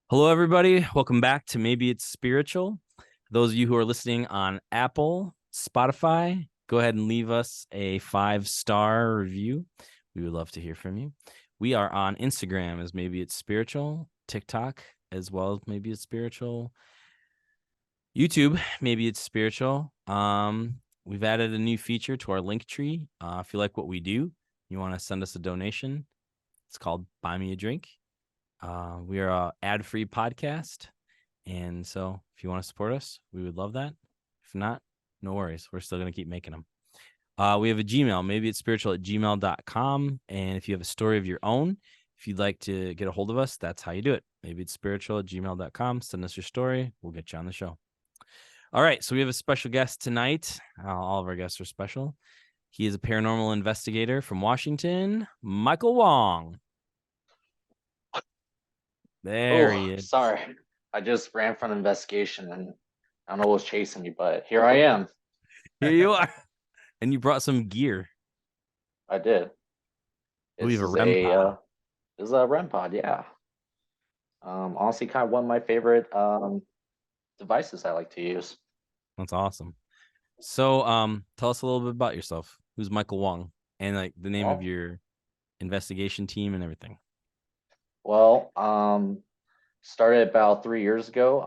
Hello, everybody. Welcome back to Maybe It's Spiritual. Those of you who are listening on Apple, Spotify, go ahead and leave us a 5-star review. We would love to hear from you. We are on Instagram as Maybe It's Spiritual, TikTok as well as Maybe It's Spiritual, YouTube, Maybe It's Spiritual. We've added a new feature to our link tree. If you like what we do, you want to send us a donation. It's called Buy Me a Drink. We are a ad-free podcast, and so if you want to support us, we would love that. If not, no worries. We're still going to keep making them. We have a Gmail. Maybe it's spiritual@gmail.com. And if you have a story of your own, if you'd like to get a hold of us, that's how you do it. Maybe it's spiritual@gmail.com. Send us your story. We'll get you on the show. All right. So we have a special guest tonight. All of our guests are special. He is a paranormal investigator from Washington, Michael Wong. There he Oh, is. sorry. I just ran from an investigation and I don't know what was chasing me, but here I am. Here you are. And you brought some gear. I did. We This have a is REM a pod. this is a REM pod, yeah. Honestly, kind of one of my favorite devices I like to use. That's awesome. So, tell us a little bit about yourself. Who's Michael Wong? And like the name of Well, your investigation team and everything. well, started about 3 years ago.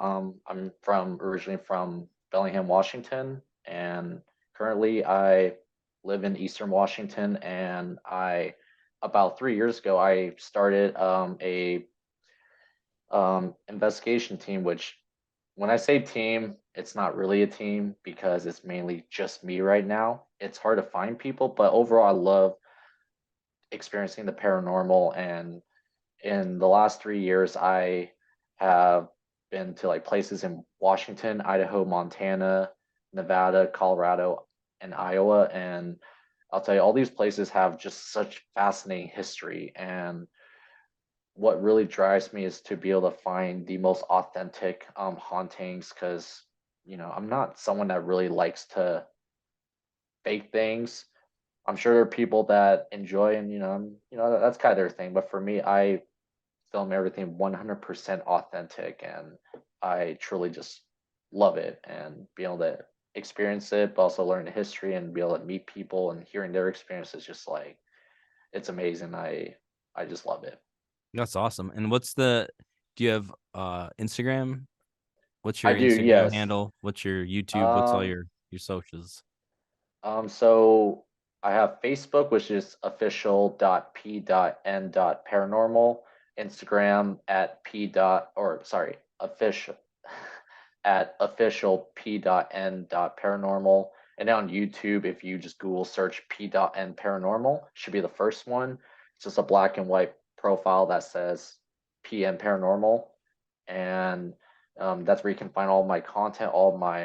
I'm from originally from Bellingham, Washington, and currently I live in Eastern Washington. And I about 3 years ago I started a investigation team, which when I say team, it's not really a team because it's mainly just me right now. It's hard to find people, but overall, I love experiencing the paranormal. And in the last 3 years, I have been to like places in Washington, Idaho, Montana, Nevada, Colorado, and Iowa. And I'll tell you, all these places have just such fascinating history. And what really drives me is to be able to find the most authentic hauntings, because I'm not someone that really likes to fake things. I'm sure there are people that enjoy, and that's kind of their thing, but for me, I film everything 100% authentic, and I truly just love it and be able to experience it, but also learn the history and be able to meet people and hearing their experiences. Just like, it's amazing. I just love it. That's awesome. And do you have Instagram? What's I your do, Instagram yes. handle? What's your YouTube? What's all Um, your socials? so I have Facebook, which is official.p.n.paranormal, Instagram at p dot, or sorry, official at official p.n.paranormal. And on YouTube, if you just Google search p.n paranormal, should be the first one. It's just a black and white profile that says pn paranormal. And that's where you can find all my content, all my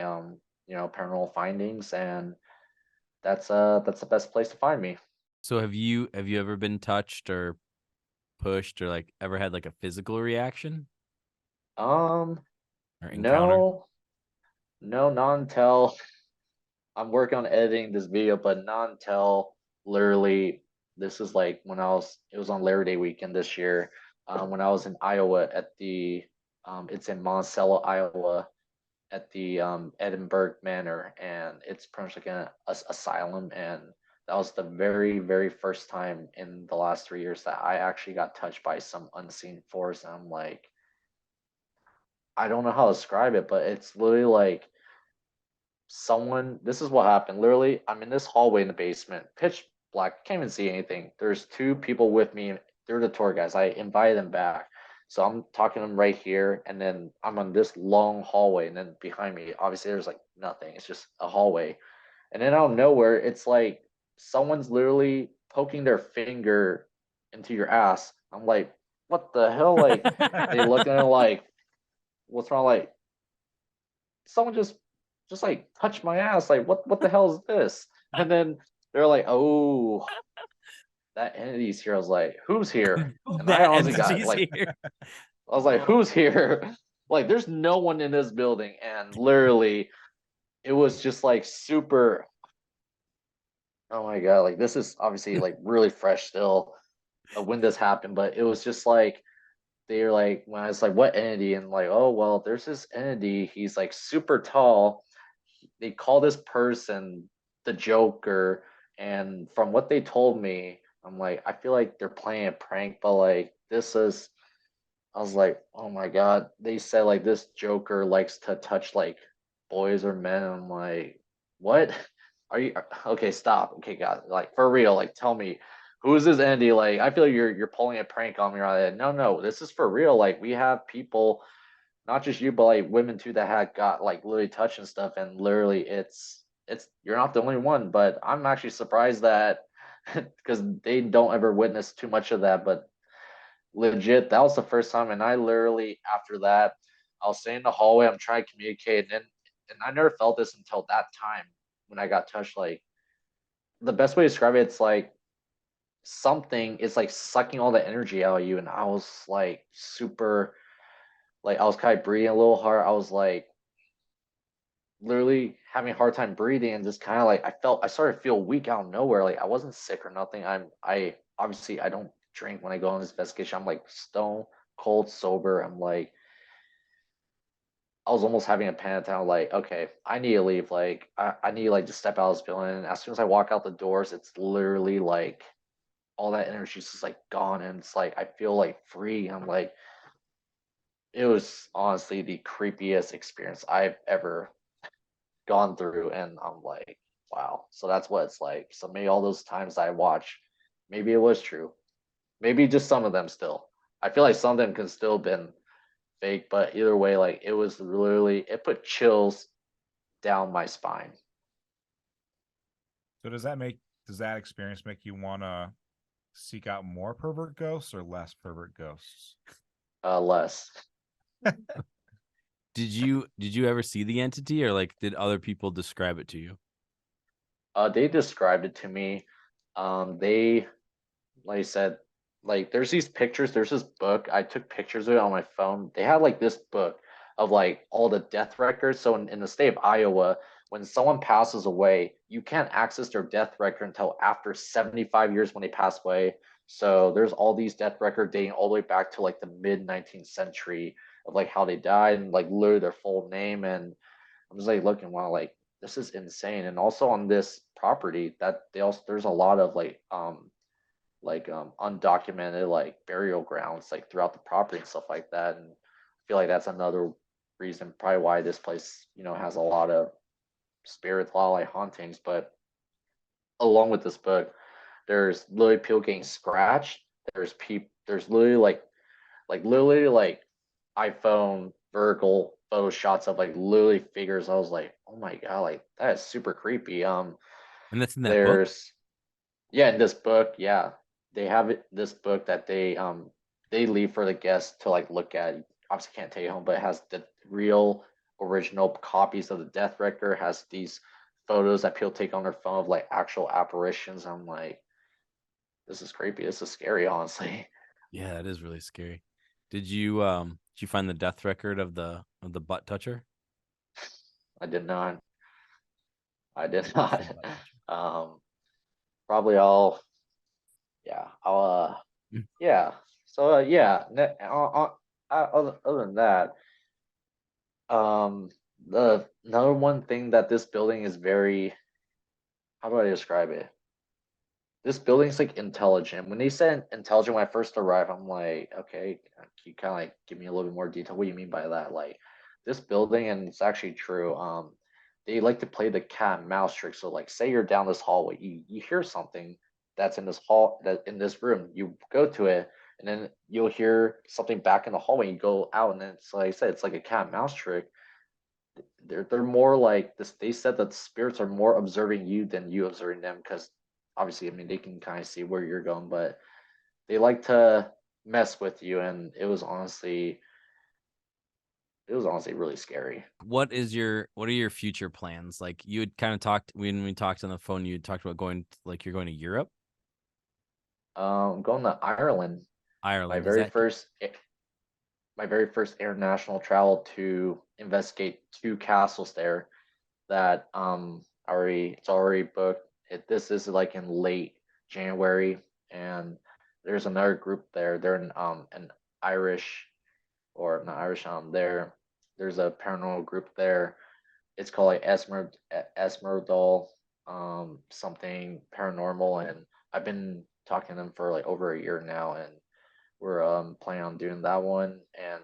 paranormal findings. And that's the best place to find me. So have you ever been touched or pushed or like ever had like a physical reaction Um, or encounter? no, no, not until I'm working on editing this video, but not until literally this is like when it was on Labor Day weekend this year, when I was in Iowa at it's in Monticello, Iowa, at the Edinburgh Manor, and it's pretty much like an asylum. And that was the very, very first time in the last 3 years that I actually got touched by some unseen force. And I'm like, I don't know how to describe it, but it's literally like someone. This is what happened. Literally, I'm in this hallway in the basement, pitch black, can't even see anything. There's two people with me. They're the tour guys. I invited them back. So I'm talking to them right here, and then I'm on this long hallway, and then behind me, obviously, there's like nothing. It's just a hallway. And then out of nowhere, it's like someone's literally poking their finger into your ass. I'm like, what the hell? Like, they look at it like, what's wrong? Like, someone just like touched my ass. Like, what the hell is this? And then they're like, oh, that entity's here. I was like, who's here? And I That honestly got entity's like, here. I was like, who's here? Like, there's no one in this building. And literally, it was just like super. Oh my God, like this is obviously like really fresh still when this happened, but it was just like they're like when I was like, what entity? And like, oh well, there's this entity. He's like super tall. They call this person the Joker, and from what they told me, I'm like, I feel like they're playing a prank, but like this is I was like, oh my god. They said like this Joker likes to touch like boys or men. I'm like, what? Are you okay? Stop. Okay, God, like for real. Like, tell me, who is this Andy? Like, I feel like you're pulling a prank on me right there. No, no, this is for real. Like, we have people, not just you, but like women too that had got like literally touch and stuff, and literally, it's you're not the only one. But I'm actually surprised that because they don't ever witness too much of that, but legit, that was the first time, and I literally after that, I was sitting in the hallway, I'm trying to communicate, and I never felt this until that time when I got touched. Like the best way to describe it, it's like something is like sucking all the energy out of you, and I was like super, like I was kind of breathing a little hard. I was like literally having a hard time breathing, and just kind of like I started to feel weak out of nowhere. Like I wasn't sick or nothing. I obviously I don't drink when I go on this investigation. I'm like stone cold sober. I'm like I was almost having a panic attack. I'm like, okay, I need to leave. Like, I need like to step out of this building. And as soon as I walk out the doors, it's literally like all that energy is just like gone. And it's like I feel like free. I'm like, it was honestly the creepiest experience I've ever gone through. And I'm like, wow. So that's what it's like. So maybe all those times I watch, maybe it was true. Maybe just some of them still. I feel like some of them can still been fake, but either way, like it was literally it put chills down my spine. So does that experience make you want to seek out more pervert ghosts or less pervert ghosts? Less. Did you ever see the entity, or like did other people describe it to you? They described it to me. They like I said, like there's these pictures. There's this book. I took pictures of it on my phone. They had like this book of like all the death records. So in the state of Iowa, when someone passes away, you can't access their death record until after 75 years when they pass away. So there's all these death records dating all the way back to like the mid 19th century of like how they died and like literally their full name. And I'm just like looking, wow, like this is insane. And also on this property that they also there's a lot of like undocumented like burial grounds like throughout the property and stuff like that. And I feel like that's another reason probably why this place, has a lot of spirits, a lot of like hauntings. But along with this book, there's literally people getting scratched. There's literally literally like iPhone vertical photo shots of like literally figures. I was like, oh my god, like that is super creepy. And that's in that book? There's Yeah, in this book, yeah, they have this book that they leave for the guests to like look at. Obviously, can't take it home, but it has the real original copies of the death record. Has these photos that people take on their phone of like actual apparitions. I'm like, this is creepy. This is scary, honestly. Yeah, that is really scary. Did you find the death record of the butt toucher? I did not. I did It's not. the butt toucher. Um, Probably I'll. Yeah, I'll. Mm. Yeah. So yeah. Other than that, the another one thing that this building is very, how do I describe it? This building's like intelligent. When they said intelligent when I first arrived, I'm like, okay, can you kind of like give me a little bit more detail? What do you mean by that? Like this building, and it's actually true. They like to play the cat and mouse trick. So like, say you're down this hallway, you hear something that's in this hall that in this room. You go to it, and then you'll hear something back in the hallway. You go out, and then it's like I said, it's like a cat and mouse trick. They're more like this. They said that the spirits are more observing you than you observing them because obviously, I mean, they can kind of see where you're going, but they like to mess with you, and it was honestly really scary. What are your future plans? Like you had kind of talked when we talked on the phone, you had talked about like you're going to Europe, Going to Ireland, my Ireland. Is very that first my very first international travel to investigate two castles there that already it's already booked. This is like in late January, and there's another group there. They're in Irish, or not Irish. There's a paranormal group there. It's called like Esmeralda, something paranormal, and I've been talking to them for like over a year now, and we're planning on doing that one, and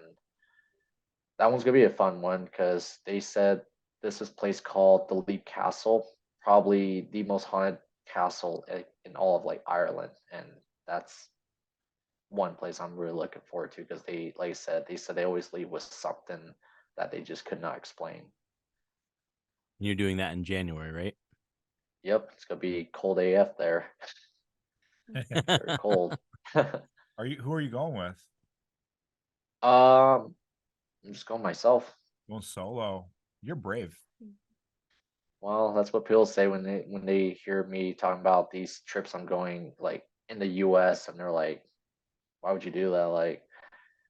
that one's gonna be a fun one because they said this is a place called the Leap Castle, probably the most haunted castle in all of like Ireland, and that's one place I'm really looking forward to because they, like I said, they always leave with something that they just could not explain. You're doing that in January, right? Yep, it's gonna be cold AF there. Very cold. Who are you going with? I'm just going myself. Going solo. You're brave. Well, that's what people say when they hear me talking about these trips I'm going like in the US, and they're like, why would you do that? Like,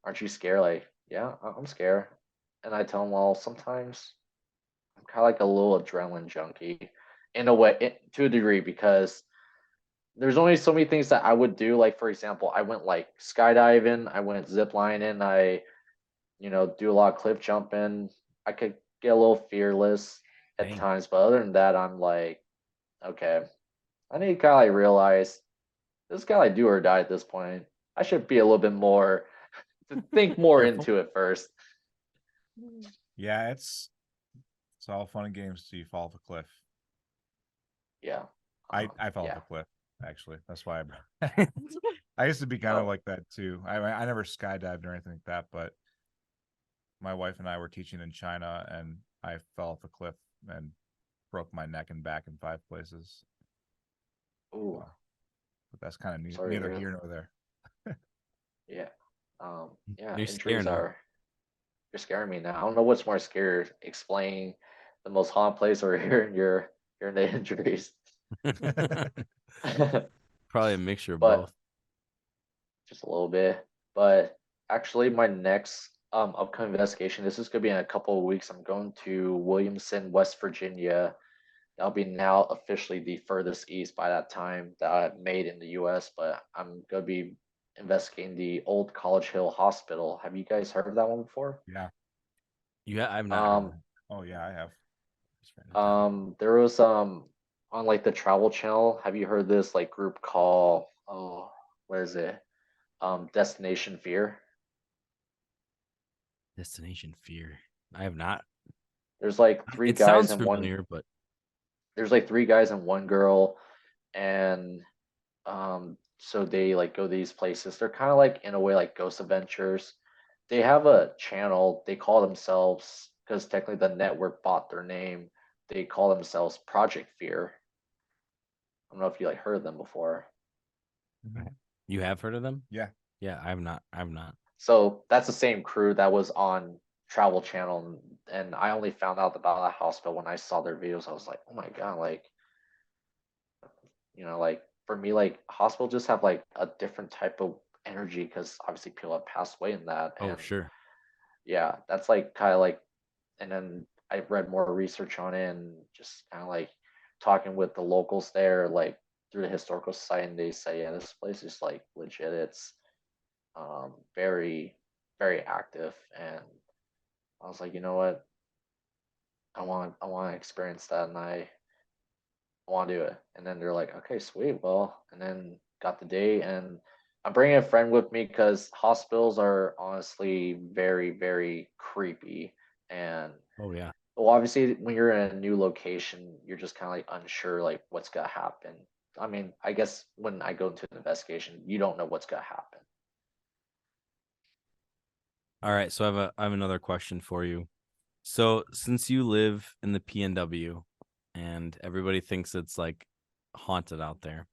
aren't you scared? Like, yeah, I'm scared. And I tell them, well, sometimes I'm kind of like a little adrenaline junkie in a way, to a degree, because there's only so many things that I would do. Like, for example, I went like skydiving, I went zip lining, do a lot of cliff jumping. I could get a little fearless at Dang. times, but other than that, I'm like, okay, I need to kind of like realize this is kind of like do or die at this point. I should be a little bit more to think more Careful. into it first. Yeah, it's all fun and games till you fall off a cliff. Yeah. I fell off Yeah. a cliff, actually. That's why I used to be kind of Oh. like that too. I never skydived or anything like that, but my wife and I were teaching in China, and I fell off a cliff and broke my neck and back in 5 places. Ooh. But that's kind of Sorry to neither hear here that. nor there. Yeah. Yeah, You're injuries scaring me. you're scaring me now. I don't know what's more scary, explaining the most haunted place or hearing the injuries. Probably a mixture of But both. just a little bit. But actually, my next upcoming investigation, this is gonna be in a couple of weeks. I'm going to Williamson, West Virginia. That'll be now officially the furthest east by that time that I've made in the US, but I'm gonna be investigating the old College Hill Hospital. Have you guys heard of that one before? Yeah. I've not heard of Um, that. Oh yeah, I have. Just write it down. there was on like the Travel Channel. Have you heard this like group called, oh, what is it? Destination Fear. Destination Fear. I have not. There's like three It guys sounds and one. familiar, but There's like three guys and one girl, and so they like go to these places. They're kind of like in a way like ghost adventures. They have a channel. They call themselves, because technically the network bought their name. They call themselves Project Fear. I don't know if you like heard of them before. you have heard of them? Yeah. Yeah, I have not. I have not. So that's the same crew that was on Travel Channel, and I only found out about that hospital when I saw their videos. I was like, oh my god, like, like for me, like hospitals just have like a different type of energy because obviously people have passed away in that, Oh, and sure. yeah, that's like kind of like, and then I read more research on it and just kind of like talking with the locals there, like through the historical society, and they say, yeah, this place is like legit. It's very, very active, and I was like, you know what, I want to experience that, and I want to do it. And then they're like, okay, sweet. Well, and then got the day, and I'm bringing a friend with me because hospitals are honestly very, very creepy. And Oh yeah. well, obviously, when you're in a new location, you're just kind of like unsure, like what's gonna happen. I mean, I guess when I go into an investigation, you don't know what's gonna happen. All right. So I have another question for you. So since you live in the PNW and everybody thinks it's like haunted out there,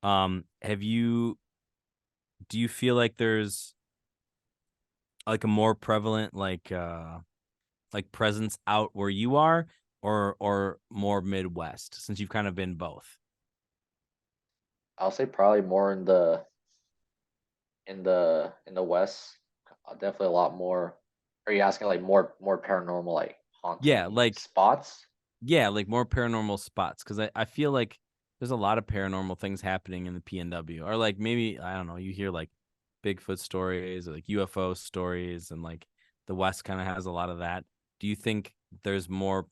have you do you feel like there's like a more prevalent like presence out where you are, or more Midwest, since you've kind of been both? I'll say probably more in the West. Definitely a lot more. Are you asking like more paranormal, like Yeah, haunting like spots? like more paranormal spots, because I feel like there's a lot of paranormal things happening in the PNW, or like maybe I don't know, you hear like Bigfoot stories, or like UFO stories, and like the West kind of has a lot of that. Do you think there's more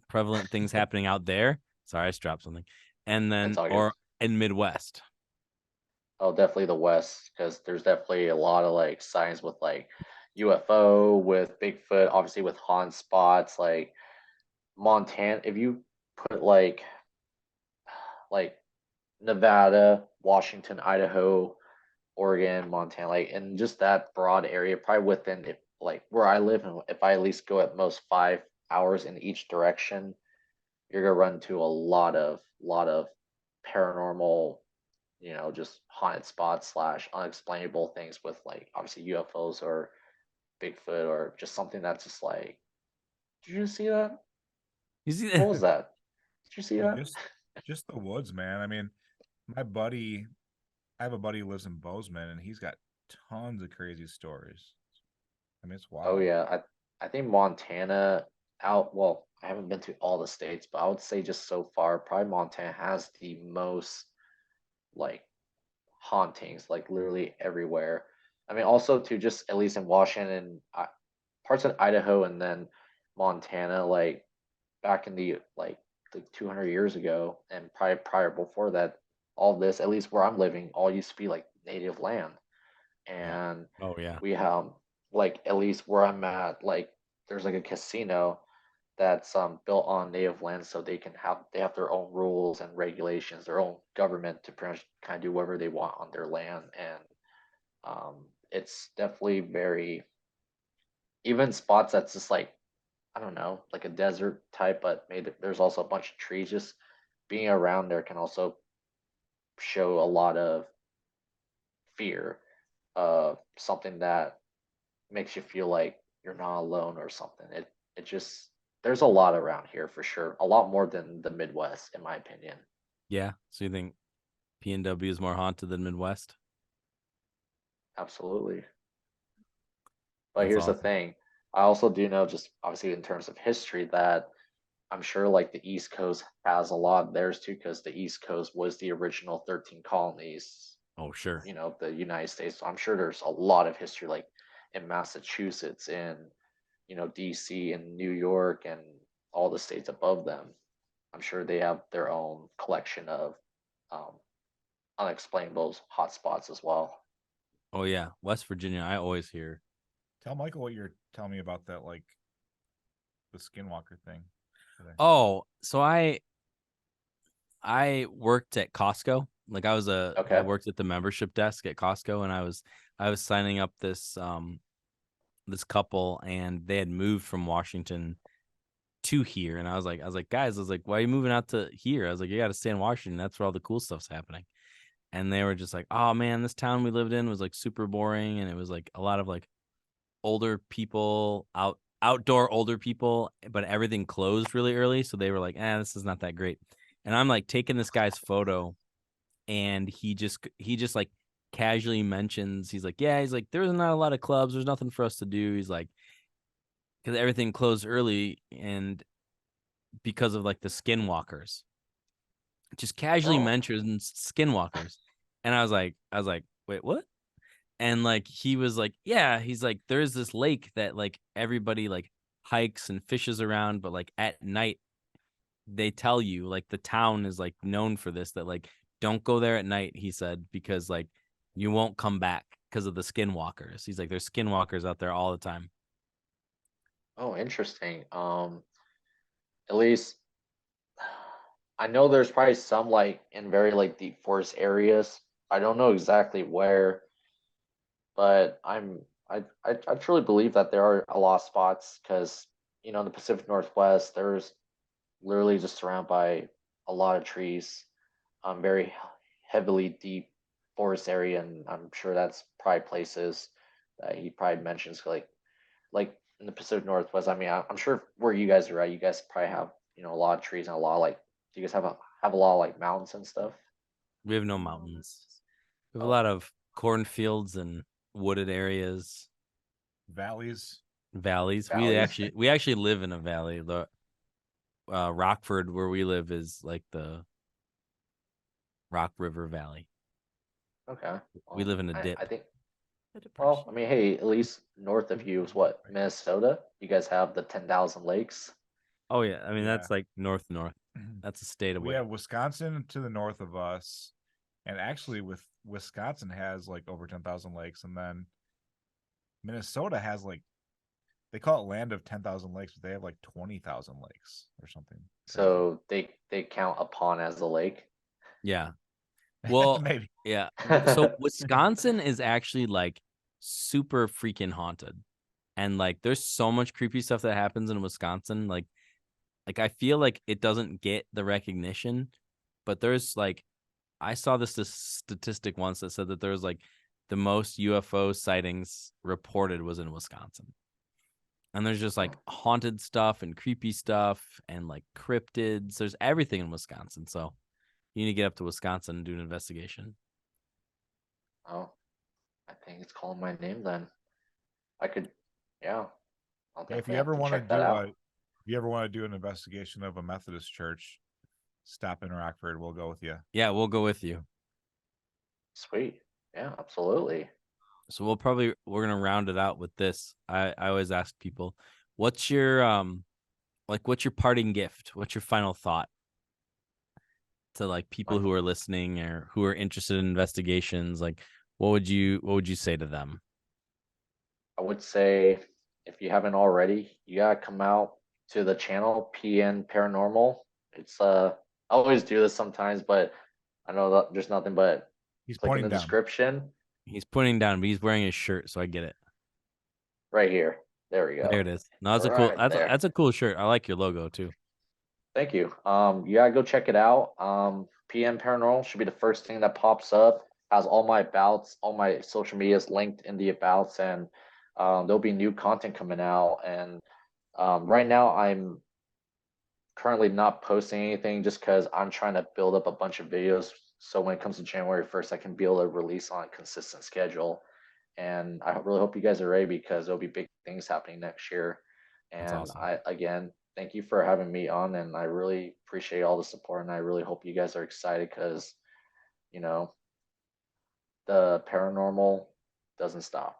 prevalent things happening out there? Sorry, I just dropped something. And That's then, all good. or in Midwest? Oh, definitely the West, because there's definitely a lot of like signs with like UFO, with Bigfoot, obviously with haunt spots, like Montana. If you put like Nevada, Washington, Idaho, Oregon, Montana, like in just that broad area, probably within if like where I live, and if I at least go at most 5 hours in each direction, you're gonna run into a lot of paranormal, just haunted spots slash unexplainable things with like obviously UFOs or Bigfoot or just something that's just like, did you see that? You see What that? was that? Did you see Well, that? just the woods, man. I mean, my buddy, I have a buddy who lives in Bozeman, and he's got tons of crazy stories. I mean, it's Oh wild. yeah, I think Montana out. Well, I haven't been to all the states, but I would say just so far, probably Montana has the most like hauntings, like literally everywhere. I mean, also to just at least in Washington, parts of Idaho, and then Montana, like back in the like 200 years ago, and probably prior before that, all this, at least where I'm living, all used to be like native land. Yeah. And Oh yeah. we have like at least where I'm at, like there's like a casino that's built on native land, so they have their own rules and regulations, their own government to pretty much kind of do whatever they want on their land. And um, it's definitely very, even spots that's just like, I don't know, like a desert type, but maybe there's also a bunch of trees. Just being around there can also show a lot of fear, something that makes you feel like you're not alone or something. It just, there's a lot around here for sure. A lot more than the Midwest, in my opinion. Yeah. So you think PNW is more haunted than Midwest? Absolutely. But That's here's the awesome. thing. I also do know, just obviously in terms of history, that I'm sure like the East Coast has a lot of theirs too, because the East Coast was the original 13 colonies, Oh sure. the United States. So I'm sure there's a lot of history, like in Massachusetts, in DC, and New York, and all the states above them. I'm sure they have their own collection of um, unexplainable hotspots as well. Oh yeah. West Virginia. I always hear. Tell Michael what you're telling me about that, like the Skinwalker thing today. Oh, so I worked at Costco. Like I Okay. worked at the membership desk at Costco, and I was signing up this couple, and they had moved from Washington to here. And I was like, guys, why are you moving out to here? I was like, you got to stay in Washington. That's where all the cool stuff's happening. And they were just like, oh man, this town we lived in was like super boring, and it was like a lot of like older people outdoor older people, but everything closed really early. So they were like, this is not that great. And I'm like taking this guy's photo, and he just like casually mentions, he's like, yeah, he's like, there's not a lot of clubs, there's nothing for us to do. He's like, because everything closed early, and because of like the skinwalkers. Just casually Oh, mentions skinwalkers. And I was like, wait, what? And like he was like, yeah, he's like, there's this lake that like everybody like hikes and fishes around, but like at night they tell you, like the town is like known for this, that like don't go there at night, he said, because like you won't come back because of the skinwalkers. He's like, there's skinwalkers out there all the time. oh, interesting. At least I know there's probably some like in very like deep forest areas. I don't know exactly where, but I truly believe that there are a lot of spots, because in the Pacific Northwest, there's literally just surrounded by a lot of trees, very heavily deep forest area, and I'm sure that's probably places that he probably mentions, like in the Pacific Northwest. I mean, I'm sure where you guys are at, you guys probably have a lot of trees and a lot of like. Do you guys have a lot of like mountains and stuff? We have no mountains. We have a Oh, lot of cornfields and wooded areas, Valleys. valleys. We valleys. actually we actually live in a valley. The Rockford, where we live, is like the Rock River Valley. Okay. We live in a I dip. think. The Well, depression. I mean, hey, at least north of you is what, Minnesota? You guys have the 10,000 lakes. Oh yeah, I mean Yeah. that's like north. That's a state We away. have Wisconsin to the north of us, and actually, with Wisconsin has like over 10,000 lakes, and then Minnesota has like they call it land of 10,000 lakes, but they have like 20,000 lakes or something. Crazy. So they count a pond as a lake. Yeah. Well, maybe. yeah. So Wisconsin is actually like super freaking haunted. And like there's so much creepy stuff that happens in Wisconsin. Like I feel like it doesn't get the recognition, but there's like I saw this statistic once that said that there's like the most UFO sightings reported was in Wisconsin. And there's just like haunted stuff and creepy stuff and like cryptids. There's everything in Wisconsin. So you need to get up to Wisconsin and do an investigation. Oh, I think it's calling my name then. I could, yeah. I'll Hey, if definitely you have ever to want to check that do out. if you ever want to do an investigation of a Methodist church, stop in Rockford. We'll go with you. Yeah, we'll go with you. Sweet. Yeah, absolutely. So we're gonna round it out with this. I always ask people, what's your what's your parting gift? What's your final thought to like people who are listening or who are interested in investigations? Like what would you say to them? I would say if you haven't already, you gotta come out to the channel PN Paranormal. It's I always do this sometimes, but I know that there's nothing but He's click in pointing the down. description He's pointing down, but he's wearing his shirt, so I get it. right here. There we go. There it is. No, that's a cool Right there. that's a cool shirt. I like your logo too. Thank you. You gotta go check it out. PM Paranormal should be the first thing that pops up. Has all my abouts, all my social medias linked in the abouts, and there'll be new content coming out. And right now, I'm currently not posting anything just because I'm trying to build up a bunch of videos. So when it comes to January 1st, I can be able to release on a consistent schedule. And I really hope you guys are ready because there'll be big things happening next year. That's And awesome. I, again, thank you for having me on. And I really appreciate all the support. And I really hope you guys are excited because, you know, the paranormal doesn't stop.